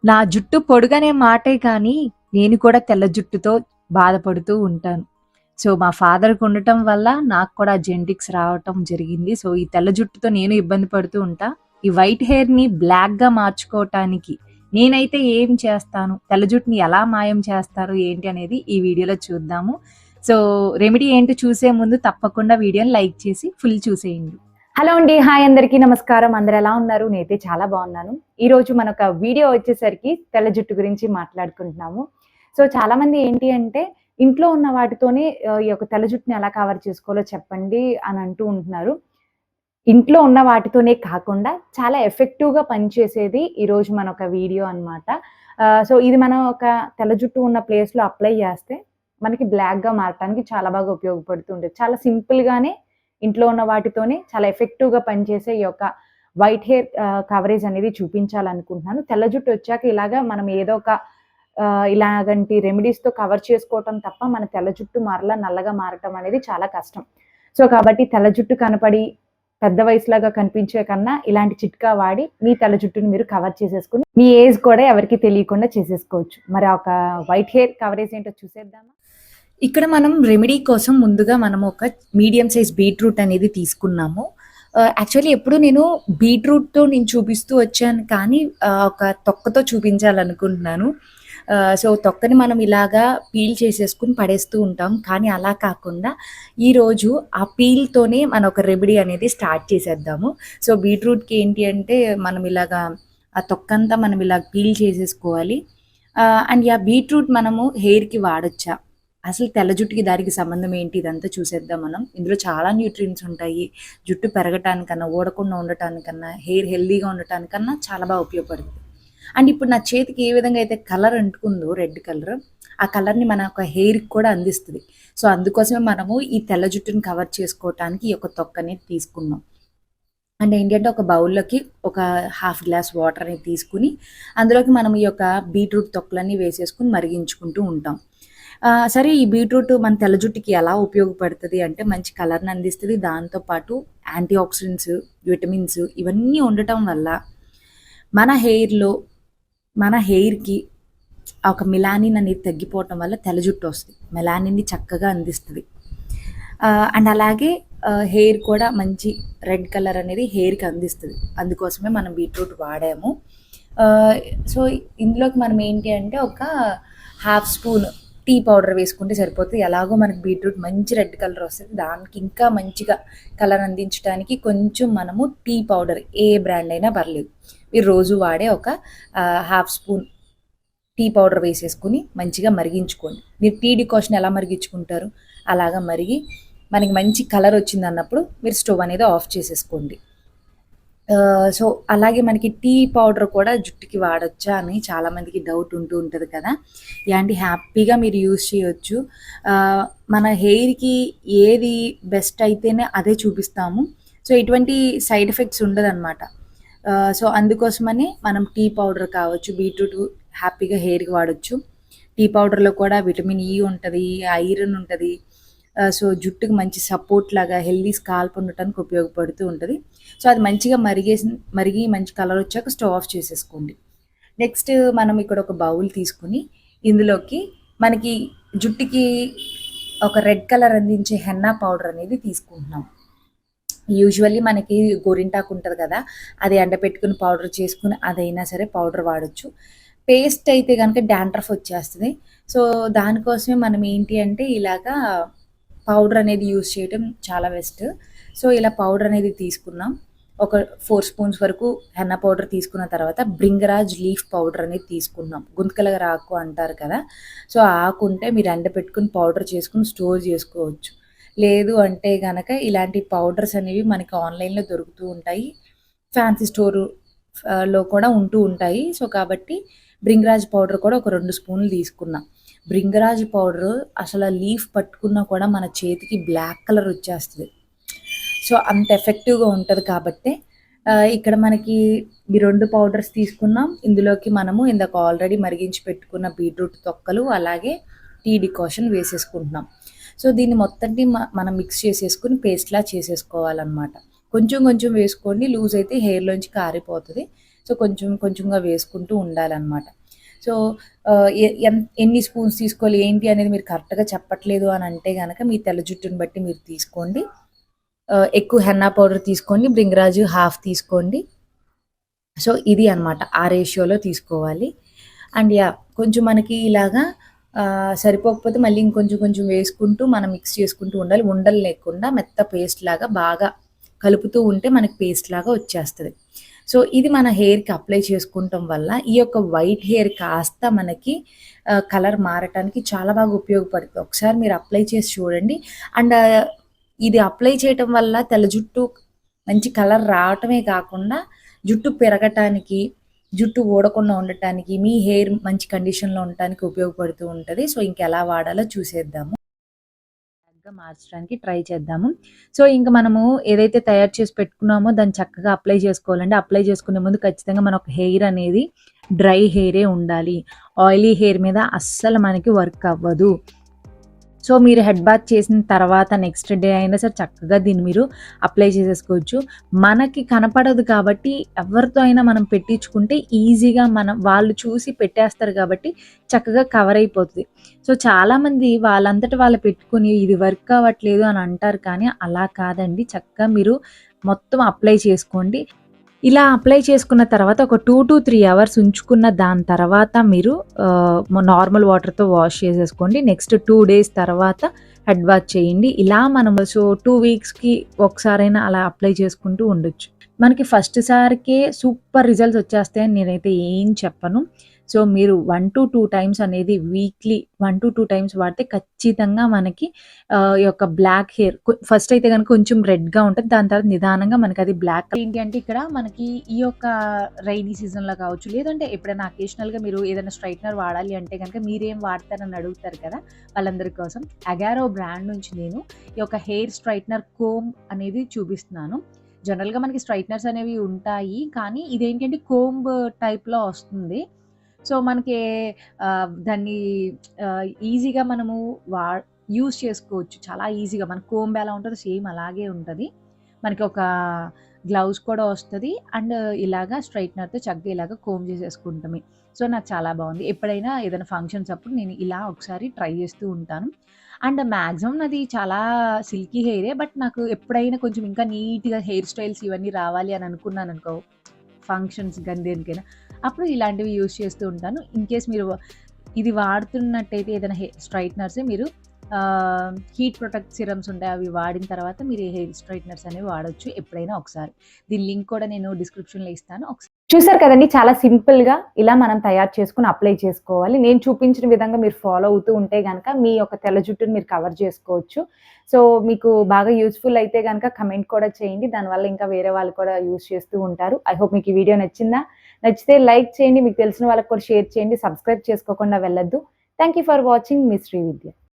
నా జుట్టు పొడుగనే మాటే కానీ, నేను కూడా తెల్ల జుట్టుతో బాధపడుతూ ఉంటాను. సో, మా ఫాదర్‌కి ఉండటం వల్ల నాకు కూడా జెనెటిక్స్ రావటం జరిగింది. సో, ఈ తెల్ల జుట్టుతో నేను ఇబ్బంది పడుతూ ఉంటా. ఈ వైట్ హెయిర్‌ని బ్లాక్‌గా మార్చుకోవటానికి నేనైతే ఏం చేస్తాను? తెల్ల జుట్టుని ఎలా మాయం చేస్తారు? ఏంటి అనేది ఈ వీడియోలో చూద్దాము. సో, రెమెడీ ఏంటో చూసే ముందు తప్పకుండా వీడియోని లైక్ చేసి ఫుల్ చూసేయండి. హలో అండి. హాయ్ అందరికీ నమస్కారం. అందరూ ఎలా ఉన్నారు? నేనైతే చాలా బాగున్నాను. ఈరోజు మనొక వీడియో వచ్చేసరికి తెల్ల జుట్టు గురించి మాట్లాడుకుంటున్నాము. సో, చాలామంది ఏంటి అంటే ఇంట్లో ఉన్న వాటితోనే ఈ యొక్క తెల్ల జుట్టుని ఎలా కవర్ చేసుకోవాలో చెప్పండి అని అంటూ ఉంటున్నారు. ఇంట్లో ఉన్న వాటితోనే కాకుండా చాలా ఎఫెక్టివ్‌గా పనిచేసేది ఈరోజు మనొక వీడియో అన్నమాట. సో, ఇది మనం ఒక తెల్ల జుట్టు ఉన్న ప్లేస్‌లో అప్లై చేస్తే మనకి బ్లాక్‌గా మారటానికి చాలా బాగా ఉపయోగపడుతుంది. చాలా సింపుల్‌గానే ఇంట్లో ఉన్న వాటితోనే చాలా ఎఫెక్టివ్‌గా పనిచేసే ఈ యొక్క వైట్ హెయిర్ కవరేజ్ అనేది చూపించాలనుకుంటున్నాను. తెల్ల జుట్టు వచ్చాక ఇలాగా మనం ఏదో ఒక ఇలాగంటి రెమెడీస్‌తో కవర్ చేసుకోవటం తప్ప మన తెల్ల జుట్టు మరలా నల్లగా మారటం అనేది చాలా కష్టం. సో, కాబట్టి తెల్ల జుట్టు కనపడి పెద్ద వయసులాగా కనిపించే కన్నా ఇలాంటి చిట్కా వాడి మీ తెల్ల జుట్టుని మీరు కవర్ చేసేసుకొని మీ ఏజ్ కూడా ఎవరికీ తెలియకుండా చేసేసుకోవచ్చు. మరి ఒక వైట్ హెయిర్ కవరేజ్ ఏంటో చూసేద్దామా? ఇక్కడ మనం రెమెడీ కోసం ముందుగా మనం ఒక మీడియం సైజ్ బీట్రూట్ అనేది తీసుకున్నాము. యాక్చువల్లీ ఎప్పుడు నేను బీట్రూట్‌తో నేను చూపిస్తూ వచ్చాను కానీ ఒక తొక్కతో చూపించాలనుకుంటున్నాను. సో, తొక్కని మనం ఇలాగా పీల్ చేసేసుకొని పడేస్తూ ఉంటాం. కానీ అలా కాకుండా ఈరోజు ఆ పీల్‌తోనే మనం ఒక రెమెడీ అనేది స్టార్ట్ చేసేద్దాము. సో, బీట్రూట్‌కి ఏంటి అంటే మనం ఇలాగా ఆ తొక్కంతా మనం ఇలా పీల్ చేసేసుకోవాలి. అండ్ బీట్రూట్ మనము హెయిర్‌కి వాడొచ్చా? అసలు తెల్ల జుట్టుకి దానికి సంబంధం ఏంటి? ఇదంతా చూసేద్దాం మనం. ఇందులో చాలా న్యూట్రియంట్స్ ఉంటాయి. జుట్టు పెరగటానికన్నా, ఊడకుండా ఉండటానికన్నా, హెయిర్ హెల్తీగా ఉండటానికన్నా చాలా బాగా ఉపయోగపడుతుంది. అండ్ ఇప్పుడు నా చేతికి ఏ విధంగా అయితే కలర్ అంటుకుందో రెడ్ కలర్, ఆ కలర్‌ని మన యొక్క హెయిర్‌కి కూడా అందిస్తది. సో, అందుకోసమే మనము ఈ తెల్ల జుట్టుని కవర్ చేసుకోవటానికి ఈ యొక్క తొక్క అనేది తీసుకున్నాం. అండ్ ఏంటంటే ఒక బౌల్‌లోకి ఒక హాఫ్ గ్లాస్ వాటర్ అనేది తీసుకొని, అందులోకి మనం ఈ యొక్క బీట్రూట్ తొక్కలన్నీ వేసేసుకొని మరిగించుకుంటూ ఉంటాం. సరే ఈ బీట్రూట్ మన తెల్ల జుట్టుకి ఎలా ఉపయోగపడుతది అంటే మంచి కలర్‌ని అందిస్తది. దాంతో పాటు యాంటీ ఆక్సిడెంట్స్, విటమిన్స్ ఇవన్నీ ఉండటం వల్ల మన హెయిర్‌లో మన హెయిర్‌కి ఒక మెలానిన్ అనేది తగ్గిపోవటం వల్ల తెల్ల జుట్టు వస్తది. మెలానిన్‌ని చక్కగా అందిస్తది. అండ్ అలాగే హెయిర్ కూడా మంచి రెడ్ కలర్ అనేది హెయిర్‌కి అందిస్తది. అందుకోసమే మనం బీట్రూట్ వాడాము. సో, ఇందులోకి మనం ఏంటి అంటే ఒక హాఫ్ స్పూన్ టీ పౌడర్ వేసుకుంటే సరిపోతుంది. ఎలాగో మనకి బీట్రూట్ మంచి రెడ్ కలర్ వస్తది. దానికి ఇంకా మంచిగా కలర్ అందించడానికి కొంచెం మనము టీ పౌడర్ ఏ బ్రాండ్ అయినా పర్లేదు. మీరు రోజు వాడే ఒక హాఫ్ స్పూన్ టీ పౌడర్ వేసేసుకొని మంచిగా మరిగించుకోండి. మీరు టీ డికాషన్ ఎలా మరిగించుకుంటారు? అలాగా మరిగి మనకి మంచి కలర్ వచ్చిందన్నప్పుడు మీరు స్టవ్ అనేది ఆఫ్ చేసేసుకోండి. సో, అలాగే మనకి టీ పౌడర్ కూడా జుట్టుకి వాడొచ్చా అని చాలామందికి డౌట్ ఉంటూ ఉంటది కదా! ఇలాంటి హ్యాపీగా మీరు యూజ్ చేయొచ్చు. మన హెయిర్‌కి ఏది బెస్ట్ అయితేనే అదే చూపిస్తాము. సో, ఎటువంటి సైడ్ ఎఫెక్ట్స్ ఉండదనమాట. సో, అందుకోసమని మనం టీ పౌడర్ కావచ్చు, బీట్రూట్ హ్యాపీగా హెయిర్‌కి వాడొచ్చు. టీ పౌడర్‌లో కూడా విటమిన్ ఇ ఉంటది, ఐరన్ ఉంటది. సో, జుట్టుకి మంచి సపోర్ట్ లాగా హెల్తీ స్కాల్ప్ ఉండటానికి ఉపయోగపడుతూ ఉంటది. సో, అది మంచిగా మరిగి మంచి కలర్ వచ్చాక స్టవ్ ఆఫ్ చేసేసుకోండి. నెక్స్ట్ మనం ఇక్కడ ఒక బౌల్ తీసుకొని ఇందులోకి మనకి జుట్టుకి ఒక రెడ్ కలర్ అందించే హెన్నా పౌడర్ అనేది తీసుకుంటున్నాం. యూజువల్లీ మనకి గోరింటాకు ఉంటది కదా! అది ఎండబెట్టుకొని పౌడర్ చేసుకొని అదైనా సరే పౌడర్ వాడొచ్చు. పేస్ట్ అయితే గనక డాండ్రఫ్ వచ్చేస్తది. సో, దానికోసమే మనం ఏంటి అంటే ఇలాగా పౌడర్ అనేది యూజ్ చేయడం చాలా బెస్ట్. సో, ఇలా పౌడర్ అనేది తీసుకున్నాం. ఒక 4 స్పూన్స్ వరకు హెన్నా పౌడర్ తీసుకున్న తర్వాత భృంగరాజ్ లీఫ్ పౌడర్ అనేది తీసుకున్నాం. గుంతకలగర ఆకు అంటారు కదా! సో, ఆ ఆకు ఉంటే మీరు ఎండబెట్టుకొని పౌడర్ చేసుకొని స్టోర్ చేసుకోవచ్చు. లేదు అంటే గనక ఇలాంటి పౌడర్స్ అనేవి మనకి ఆన్‌లైన్‌లో దొరుకుతూ ఉంటాయి. ఫ్యాన్సీ లో కూడా ఉంటూ ఉంటాయి. సో, కాబట్టి భృంగరాజ్ పౌడర్ కూడా ఒక 2 స్పూన్లు తీసుకున్నా. భృంగరాజ్ పౌడరు అసల లీఫ్ పట్టుకున్నా కూడా మన చేతికి బ్లాక్ కలర్ వచ్చేస్తది. సో, అంత ఎఫెక్టివ్‌గా ఉంటది కాబట్టే ఇక్కడ మనకి ఈ 2 పౌడర్స్ తీసుకున్నాం. ఇందులోకి మనము ఇందాక ఆల్రెడీ మరిగించి పెట్టుకున్న బీట్రూట్ తొక్కలు, అలాగే టీ డికాషన్ వేసేసుకుంటున్నాం. సో, దీన్ని మొత్తాన్ని మనం మిక్స్ చేసేసుకొని పేస్ట్‌లా చేసేసుకోవాలనమాట. కొంచెం కొంచెం వేసుకోండి. లూజ్ అయితే హెయిర్‌లోంచి కారిపోతది. సో కొంచెం కొంచెంగా వేసుకుంటూ ఉండాలన్నమాట. సో ఎన్ని స్పూన్స్ తీసుకోవాలి ఏంటి అనేది మీరు కరెక్ట్‌గా చెప్పట్లేదు అని అంటే గనక మీ తెల్ల జుట్టుని బట్టి మీరు తీసుకోండి. ఎక్కువ హెన్నా పౌడర్ తీసుకోండి. భృంగరాజు హాఫ్ తీసుకోండి. సో ఇది అన్నమాట. ఆ రేషియోలో తీసుకోవాలి. అండ్ కొంచెం మనకి ఇలాగా సరిపోకపోతే మళ్ళీ ఇంకొంచెం కొంచెం వేసుకుంటూ మనం మిక్స్ చేసుకుంటూ ఉండాలి. ఉండలు లేకుండా మెత్త పేస్ట్ లాగా బాగా కలుపుతూ ఉంటే మనకి పేస్ట్ లాగా వచ్చేస్తది. సో ఇది మన హెయిర్‌కి అప్లై చేసుకుంటం వల్ల ఈ యొక్క వైట్ హెయిర్ కాస్త మనకి కలర్ మారటానికి చాలా బాగా ఉపయోగపడుతుంది. ఒకసారి మీరు అప్లై చేసి చూడండి. అండ్ ఇది అప్లై చేయటం వల్ల తెల్ల జుట్టు మంచి కలర్ రావటమే కాకుండా జుట్టు పెరగటానికి, జుట్టు ఊడకుండా ఉండటానికి, మీ హెయిర్ మంచి కండిషన్‌లో ఉండటానికి ఉపయోగపడుతూ ఉంటది. సో ఇంకెలా వాడాలో చూసేద్దాము. మార్చడానికి ట్రై చేద్దాము. సో ఇంక మనము ఏదైతే తయారు చేసి పెట్టుకున్నామో దాన్ని చక్కగా అప్లై చేసుకోవాలండి. అప్లై చేసుకునే ముందు ఖచ్చితంగా మన ఒక హెయిర్ అనేది డ్రై హెయిరే ఉండాలి. ఆయిలీ హెయిర్ మీద అస్సలు మనకి వర్క్ అవ్వదు. సో మీరు హెడ్ బాత్ చేసిన తర్వాత నెక్స్ట్ డే అయినా సరే చక్కగా దీన్ని మీరు అప్లై చేసేసుకోవచ్చు. మనకి కనపడదు కాబట్టి ఎవరితో అయినా మనం పెట్టించుకుంటే ఈజీగా వాళ్ళు చూసి పెట్టేస్తారు కాబట్టి చక్కగా కవర్ అయిపోతుంది. సో చాలామంది వాళ్ళంతట వాళ్ళు పెట్టుకొని ఇది వర్క్ అవ్వట్లేదు అని అంటారు. కానీ అలా కాదండి. చక్కగా మీరు మొత్తం అప్లై చేసుకోండి. ఇలా అప్లై చేసుకున్న తర్వాత ఒక 2-3 అవర్స్ ఉంచుకున్న దాని తర్వాత మీరు నార్మల్ వాటర్‌తో వాష్ చేసేసుకోండి. నెక్స్ట్ 2 డేస్ తర్వాత హెడ్ బాత్ చేయండి. ఇలా మనము 2 వీక్స్‌కి ఒకసారైనా అలా అప్లై చేసుకుంటూ ఉండొచ్చు. మనకి ఫస్ట్ సారికే సూపర్ రిజల్ట్స్ వచ్చేస్తాయని నేనైతే ఏం చెప్పను. సో మీరు 1-2 టైమ్స్ అనేది వీక్లీ 1-2 టైమ్స్ వాడితే ఖచ్చితంగా మనకి ఈ యొక్క బ్లాక్ హెయిర్ ఫస్ట్ అయితే గనుక కొంచెం రెడ్‌గా ఉంటది. దాని తర్వాత నిదానంగా మనకి అది బ్లాక్ ఏంటి అంటే ఇక్కడ మనకి ఈ యొక్క రైనీ సీజన్‌లో కావచ్చు, లేదంటే ఎప్పుడైనా అకేషనల్‌గా మీరు ఏదైనా స్ట్రైట్నర్ వాడాలి అంటే గనుక మీరేం వాడతారని అడుగుతారు కదా! వాళ్ళందరి కోసం అగారో బ్రాండ్ నుంచి నేను ఈ యొక్క హెయిర్ స్ట్రైట్నర్ కోంబ్ అనేది చూపిస్తున్నాను. జనరల్‌గా మనకి స్ట్రైట్నర్స్ అనేవి ఉంటాయి. కానీ ఇదేంటంటే కోంబ్ టైప్‌లో వస్తుంది. సో మనకి దాన్ని ఈజీగా మనము యూజ్ చేసుకోవచ్చు. చాలా ఈజీగా మన కోంబ్ ఎలా ఉంటదో సేమ్ అలాగే ఉంటది. మనకి ఒక గ్లౌస్ కూడా వస్తది. అండ్ ఇలాగా స్ట్రైట్నర్‌తో చక్కగా ఇలాగా కోంబ్ చేసేసుకుంటమే. సో నాకు చాలా బాగుంది. ఎప్పుడైనా ఏదైనా ఫంక్షన్స్ అప్పుడు నేను ఇలా ఒకసారి ట్రై చేస్తూ ఉంటాను. అండ్ మాక్సిమం నాది చాలా సిల్కీ హెయిరే. బట్ నాకు ఎప్పుడైనా కొంచెం ఇంకా నీట్‌గా హెయిర్ స్టైల్స్ ఇవన్నీ రావాలి అని అనుకున్నాననుకో, ఫంక్షన్స్ గాని దేనికైనా అప్పుడు ఇలాంటివి యూజ్ చేస్తూ ఉంటాను. ఇన్‌కేస్ మీరు ఇది వాడుతున్నట్టయితే ఏదైనా స్ట్రైట్నర్సే మీరు హీట్ ప్రొటెక్ట్ సిరమ్స్ ఉంటాయి. అవి వాడిన తర్వాత మీరు ఈ హెయిర్ స్ట్రైట్నర్స్ అనేవి వాడొచ్చు ఎప్పుడైనా ఒకసారి. దీని లింక్ కూడా నేను డిస్క్రిప్షన్‌లో ఇస్తాను. చూసారు కదండీ! చాలా సింపుల్‌గా ఇలా మనం తయారు చేసుకొని అప్లై చేసుకోవాలి. నేను చూపించిన విధంగా మీరు ఫాలో అవుతూ ఉంటే గనక మీ యొక్క తెల్ల జుట్టుని మీరు కవర్ చేసుకోవచ్చు. సో మీకు బాగా యూజ్‌ఫుల్ అయితే గనక కమెంట్ కూడా చేయండి. దానివల్ల ఇంకా వేరే వాళ్ళు కూడా యూజ్ చేస్తూ ఉంటారు. ఐ హోప్ మీకు ఈ వీడియో నచ్చిందా? నచ్చితే లైక్ చేయండి. మీకు తెలిసిన వాళ్ళకి కూడా షేర్ చేయండి. సబ్స్క్రైబ్ చేసుకోకుండా వెళ్ళొద్దు. Thank you for watching me Srividya.